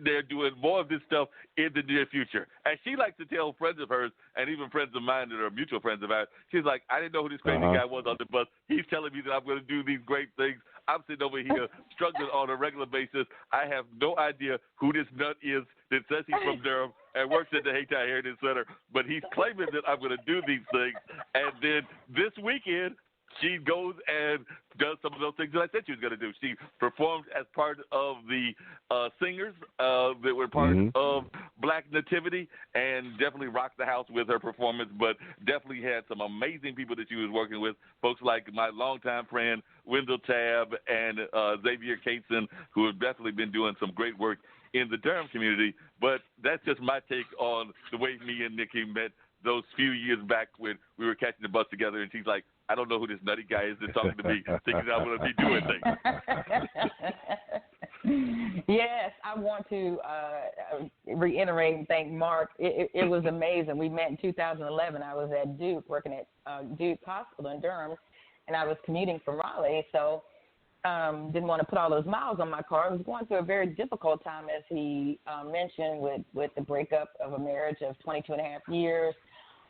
they're doing more of this stuff in the near future. And she likes to tell friends of hers and even friends of mine that are mutual friends of ours, she's like, I didn't know who this crazy guy was on the bus. He's telling me that I'm going to do these great things. I'm sitting over here struggling on a regular basis. I have no idea who this nut is that says he's from Durham and works at the Hayti Heritage Center, but he's claiming that I'm going to do these things. And then this weekend, she goes and does some of those things that I said she was going to do. She performed as part of the singers that were part of Black Nativity and definitely rocked the house with her performance, but definitely had some amazing people that she was working with, folks like my longtime friend Wendell Tabb and Xavier Cason, who have definitely been doing some great work in the Durham community. But that's just my take on the way me and Nikki met those few years back when we were catching the bus together, and she's like, I don't know who this nutty guy is that's talking to me, thinking I'm going to be doing things. Yes, I want to reiterate and thank Mark. It was amazing. We met in 2011. I was at Duke, working at Duke Hospital in Durham, and I was commuting from Raleigh, so didn't want to put all those miles on my car. I was going through a very difficult time, as he mentioned, with the breakup of a marriage of 22 and a half years.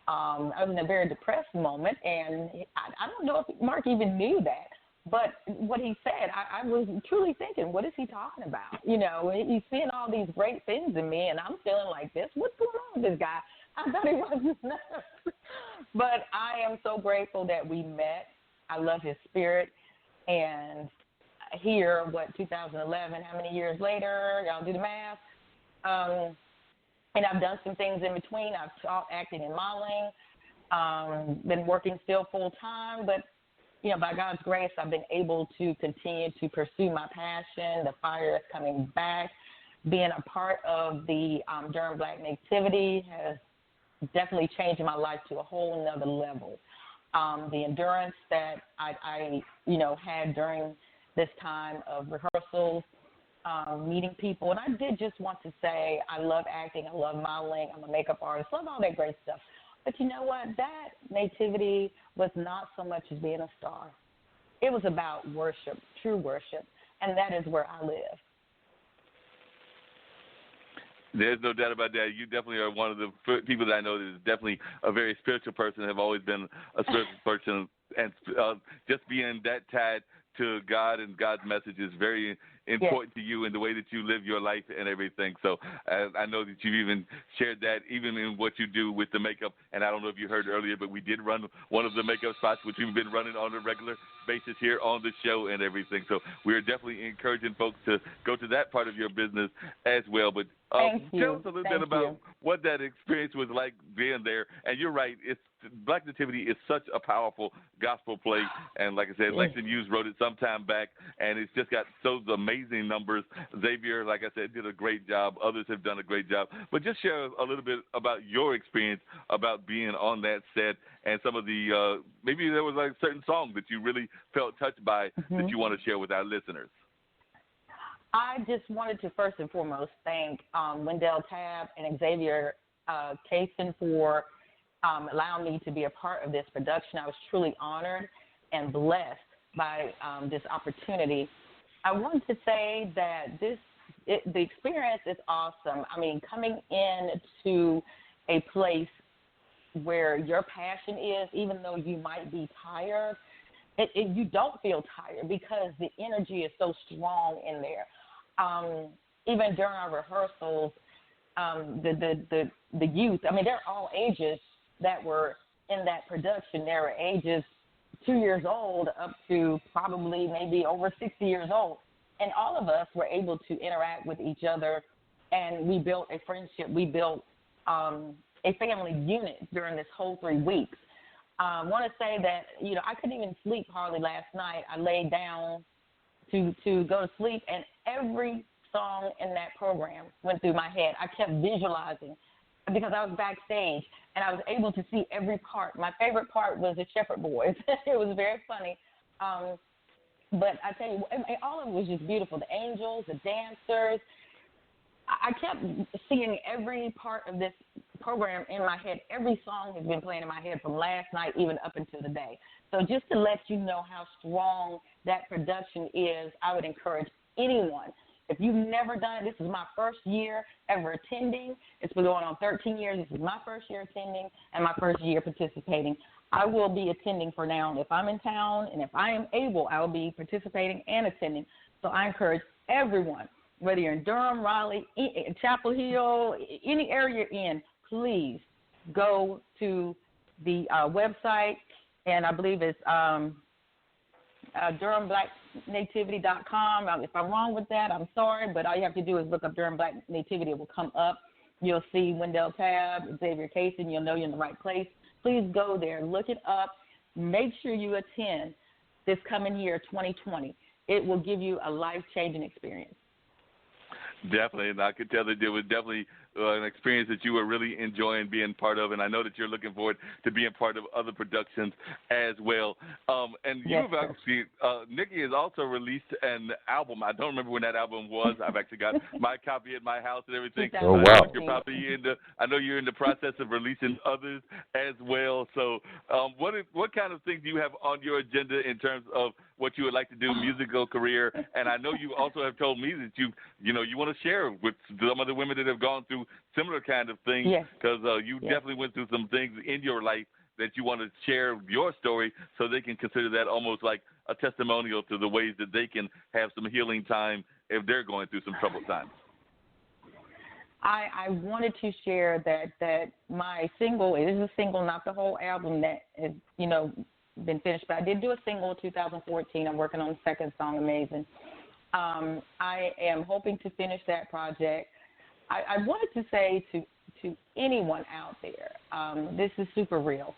I was in a very depressed moment, and I don't know if Mark even knew that, but what he said, I was truly thinking, what is he talking about? You know, he's seeing all these great things in me, and I'm feeling like this. What's going on with this guy? I thought he was nuts. But I am so grateful that we met. I love his spirit, and here, 2011, how many years later? Y'all do the math. And I've done some things in between. I've taught acting and modeling, been working still full time, but, you know, by God's grace, I've been able to continue to pursue my passion, the fire is coming back. Being a part of the Durham Black Nativity has definitely changed my life to a whole nother level. The endurance that I had during this time of rehearsals, meeting people. And I did just want to say I love acting, I love modeling, I'm a makeup artist, love all that great stuff. But you know what? That nativity was not so much as being a star. It was about worship, true worship, and that is where I live. There's no doubt about that. You definitely are one of the people that I know that is definitely a very spiritual person, have always been a spiritual person, and just being that tied to God and God's message is very important to you in the way that you live your life and everything. So I know that you've even shared that even in what you do with the makeup. And I don't know if you heard earlier, but we did run one of the makeup spots, which you've been running on a regular basis here on the show and everything. So we're definitely encouraging folks to go to that part of your business as well. But tell us a little bit about what that experience was like being there. And you're right, Black Nativity is such a powerful gospel play. And like I said, Lexington Hughes wrote it some time back, and it's just got those amazing numbers. Xavier, like I said, did a great job. Others have done a great job. But just share a little bit about your experience about being on that set and some of the, maybe there was like a certain song that you really felt touched by that you want to share with our listeners. I just wanted to first and foremost thank Wendell Tabb and Xavier Cason for allowing me to be a part of this production. I was truly honored and blessed by this opportunity. I want to say that the experience is awesome. I mean, coming into a place where your passion is, even though you might be tired, you don't feel tired because the energy is so strong in there. Even during our rehearsals, the youth, I mean, they're all ages that were in that production. There were ages 2 years old up to probably maybe over 60 years old. And all of us were able to interact with each other, and we built a friendship. We built a family unit during this whole 3 weeks. I want to say that, you know, I couldn't even sleep hardly last night. I laid down to go to sleep, and every song in that program went through my head. I kept visualizing because I was backstage, and I was able to see every part. My favorite part was the Shepherd Boys. It was very funny. But I tell you, all of it was just beautiful. The angels, the dancers. I kept seeing every part of this program in my head. Every song has been playing in my head from last night even up until today. So just to let you know how strong that production is, I would encourage anyone If you've never done it, this is my first year ever attending. It's been going on 13 years. This is my first year attending and my first year participating. I will be attending for now. If I'm in town and if I am able, I will be participating and attending. So I encourage everyone, whether you're in Durham, Raleigh, Chapel Hill, any area you're in, please go to the website, and I believe it's DurhamBlackNativity.com. If I'm wrong with that, I'm sorry, but all you have to do is look up Durham Black Nativity. It will come up. You'll see Wendell Tab, Xavier Casey, you'll know you're in the right place. Please go there, look it up. Make sure you attend this coming year, 2020. It will give you a life-changing experience. Definitely, and I could tell that it was definitely an experience that you were really enjoying being part of, and I know that you're looking forward to being part of other productions as well. And yes, you've actually, Nikki has also released an album. I don't remember when that album was. I've actually got my copy at my house and everything. Oh, wow. I know you're in the process of releasing others as well. So what kind of things do you have on your agenda in terms of what you would like to do, musical career? And I know you also have told me that you want to share with some of the women that have gone through similar kind of things, because you definitely went through some things in your life that you want to share your story so they can consider that almost like a testimonial to the ways that they can have some healing time if they're going through some troubled times. I wanted to share that my single, it is a single, not the whole album that is, been finished, but I did do a single in 2014. I'm working on the second song, Amazing. I am hoping to finish that project. I wanted to say to anyone out there, this is super real.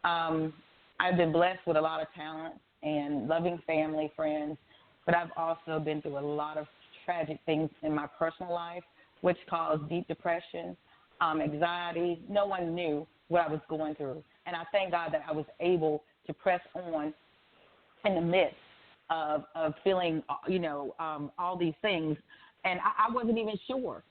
I've been blessed with a lot of talent and loving family, friends, but I've also been through a lot of tragic things in my personal life, which caused deep depression, anxiety. No one knew what I was going through. And I thank God that I was able to press on in the midst of feeling, all these things. And I wasn't even sure,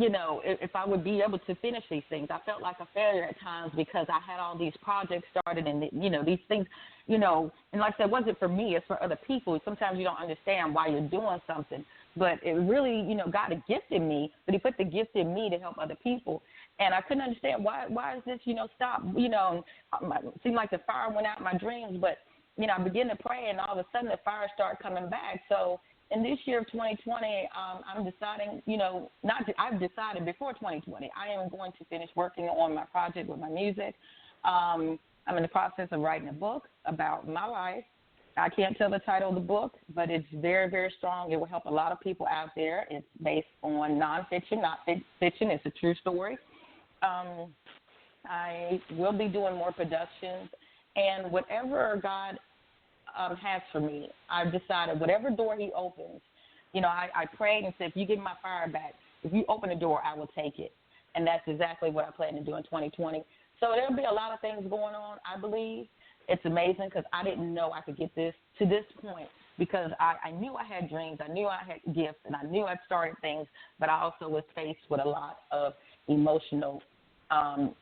if I would be able to finish these things. I felt like a failure at times because I had all these projects started and, these things, and like I said, it wasn't for me, it's for other people. Sometimes you don't understand why you're doing something. But it really, God had gifted me, but he put the gift in me to help other people. And I couldn't understand why is this, stop, it seemed like the fire went out in my dreams, but, I began to pray, and all of a sudden the fire started coming back. So in this year of 2020, I'm deciding, I've decided before 2020, I am going to finish working on my project with my music. I'm in the process of writing a book about my life. I can't tell the title of the book, but it's very, very strong. It will help a lot of people out there. It's based on nonfiction, not fiction. It's a true story. I will be doing more productions, and whatever God has for me, I've decided whatever door he opens, I prayed and said, if you give me my fire back, if you open the door, I will take it. And that's exactly what I plan to do in 2020. So there'll be a lot of things going on, I believe. It's amazing because I didn't know I could get this to this point because I knew I had dreams, I knew I had gifts, and I knew I'd started things, but I also was faced with a lot of emotional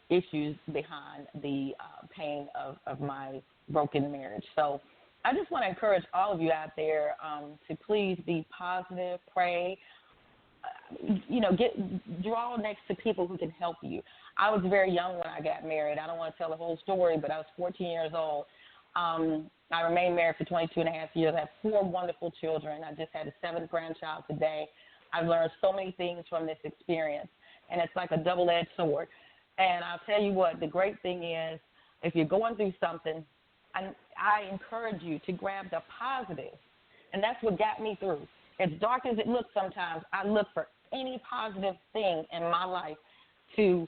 issues behind the pain of my broken marriage. So I just want to encourage all of you out there to please be positive, pray, draw next to people who can help you. I was very young when I got married. I don't want to tell the whole story, but I was 14 years old. I remained married for 22 and a half years. I have 4 wonderful children. I just had a 7th grandchild today. I've learned so many things from this experience, and it's like a double-edged sword. And I'll tell you what, the great thing is, if you're going through something, I encourage you to grab the positive, and that's what got me through. As dark as it looks sometimes, I look for any positive thing in my life to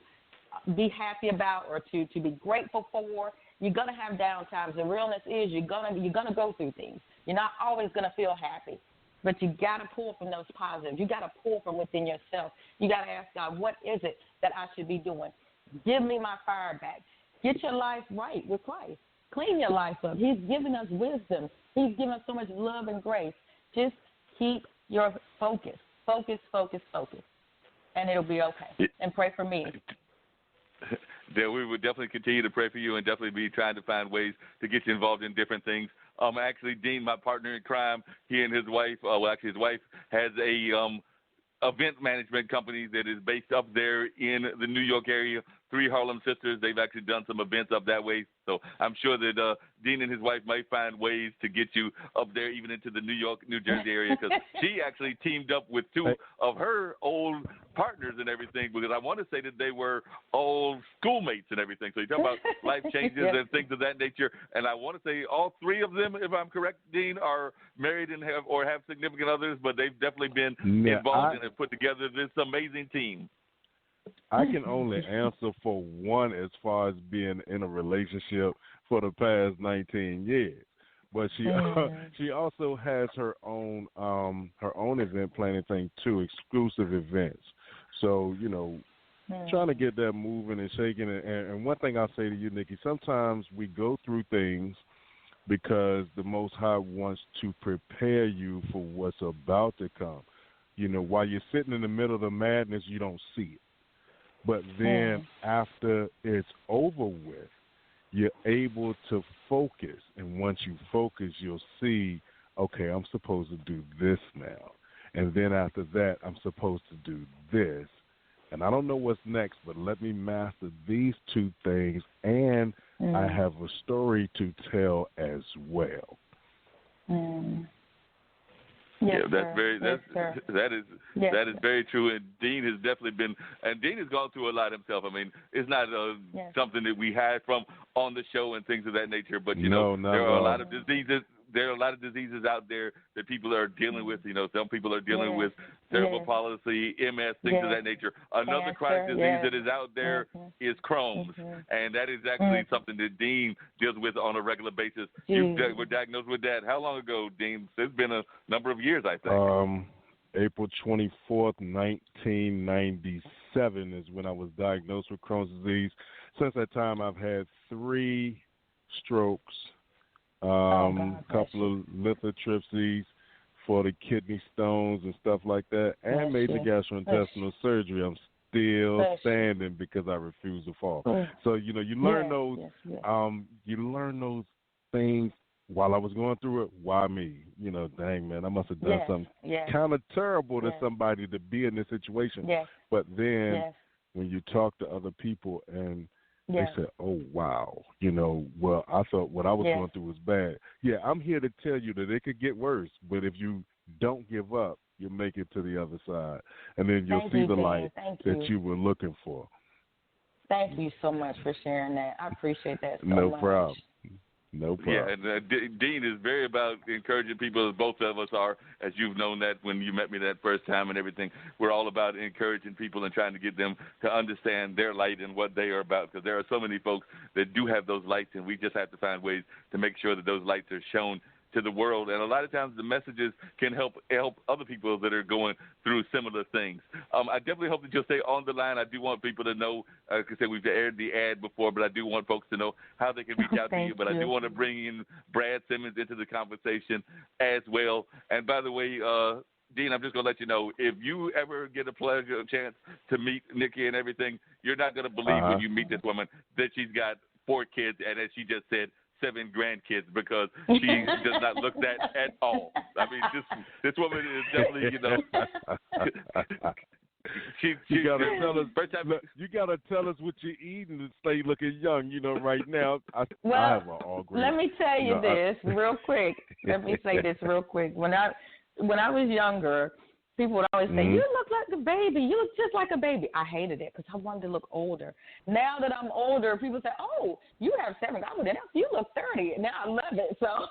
be happy about or to be grateful for. You're going to have down times. The realness is you're gonna go through things. You're not always going to feel happy, but you got to pull from those positives. You got to pull from within yourself. You got to ask God, what is it that I should be doing? Give me my fire back. Get your life right with Christ. Clean your life up. He's given us wisdom. He's given us so much love and grace. Just keep your focus, and it'll be okay. And pray for me. That we would definitely continue to pray for you and definitely be trying to find ways to get you involved in different things Actually, Dean, my partner in crime, he and his wife, his wife has a event management company that is based up there in the New York area. 3 Harlem Sisters. They've actually done some events up that way. So I'm sure that Dean and his wife might find ways to get you up there, even into the New York, New Jersey area, because she actually teamed up with 2 of her old partners and everything, because I want to say that they were old schoolmates and everything. So you talk about life changes and things of that nature. And I want to say all 3 of them, if I'm correct, Dean, are married and have significant others, but they've definitely been involved in and put together this amazing team. I can only answer for one as far as being in a relationship for the past 19 years. But she also has her own event planning thing too, exclusive events. So, trying to get that moving and shaking. And one thing I'll say to you, Nikki, sometimes we go through things because the Most High wants to prepare you for what's about to come. While you're sitting in the middle of the madness, you don't see it. But then after it's over with, you're able to focus. And once you focus, you'll see, okay, I'm supposed to do this now. And then after that, I'm supposed to do this. And I don't know what's next, but let me master these 2 things. And I have a story to tell as well. Yes, that is very true. And Dean has definitely been, and Dean has gone through a lot himself. I mean, it's not something that we had from on the show and things of that nature. But there are a lot of diseases. There are a lot of diseases out there that people are dealing with. Some people are dealing with cerebral palsy, MS, things of that nature. Another chronic disease that is out there is Crohn's, and that is actually something that Dean deals with on a regular basis. You were diagnosed with that how long ago, Dean? It's been a number of years, I think. April 24th, 1997 is when I was diagnosed with Crohn's disease. Since that time, I've had 3 strokes. Couple of lithotripsies for the kidney stones and stuff like that, and major gastrointestinal surgery. I'm still standing because I refuse to fall. So you learn those. You learn those things while I was going through it. Why me? Dang man, I must have done something kind of terrible to somebody to be in this situation. But then when you talk to other people and they said, oh, wow, well, I thought what I was going through was bad. Yeah, I'm here to tell you that it could get worse, but if you don't give up, you'll make it to the other side. And then you'll see the light that you were looking for. Thank you so much for sharing that. I appreciate that so much. No problem. No problem. Yeah, and Dean is very about encouraging people, as both of us are, as you've known that when you met me that first time and everything. We're all about encouraging people and trying to get them to understand their light and what they are about, because there are so many folks that do have those lights, and we just have to find ways to make sure that those lights are shown to the world. And a lot of times the messages can help other people that are going through similar things. I definitely hope that you'll stay on the line. I do want people to know, like I said, we've aired the ad before, but I do want folks to know how they can reach out to you. But I do want to bring in Brad Simmons into the conversation as well. And by the way, Dean, I'm just going to let you know, if you ever get a chance to meet Nikki and everything, you're not going to believe when you meet this woman that she's got 4 kids, and as she just said, 7 grandkids, because she does not look that at all. I mean, this woman is definitely, you gotta tell us. You gotta tell us what you're eating to stay looking young. Right now, I have an all green. Let me tell you this real quick. Let me say this real quick. When I was younger, people would always say, "You look like a baby. You look just like a baby." I hated it because I wanted to look older. Now that I'm older, people say, "Oh, you have 7." I would say, "You look 30." Now I love it. So,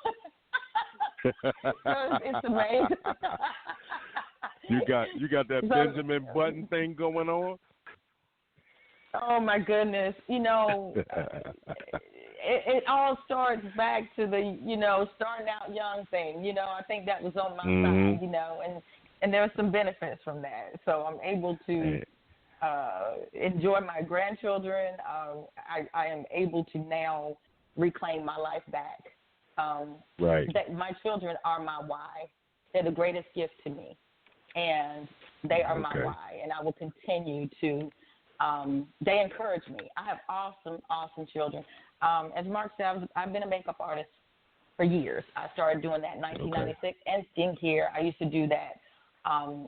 it's amazing. You got that Benjamin Button thing going on? Oh my goodness! It all starts back to the starting out young thing. I think that was on my side. And there are some benefits from that. So I'm able to enjoy my grandchildren. I am able to now reclaim my life back. That my children are my why. They're the greatest gift to me. And they are my why. And I will continue to, they encourage me. I have awesome, awesome children. As Mark said, I've been a makeup artist for years. I started doing that in 1996, and skincare. I used to do that.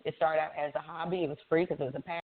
It started out as a hobby. It was free because it was a passion.